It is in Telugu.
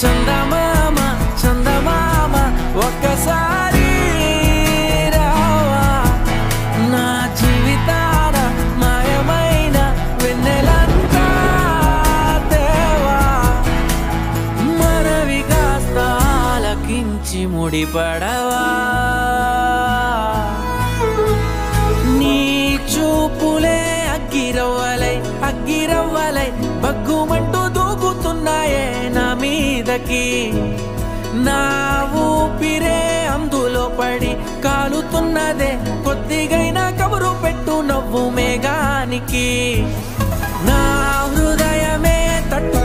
చందమామ చందమామ ఒక్కసారి రావా నా జీవితాన మాయమైన వెన్నెలంతా దేవా మనవి కాస్త ఆలకించి ముడిపడవా నీ చూపులే అగ్గిరవ్వలై బగ్గుమంటూ దూకుతున్నాయే నా మీదకి నా ఊపిరే అందులో పడి కాలుతున్నదే కొద్దిగైనా కబురు పెట్టు నవ్వు మేఘానికి నా హృదయమే తట్టు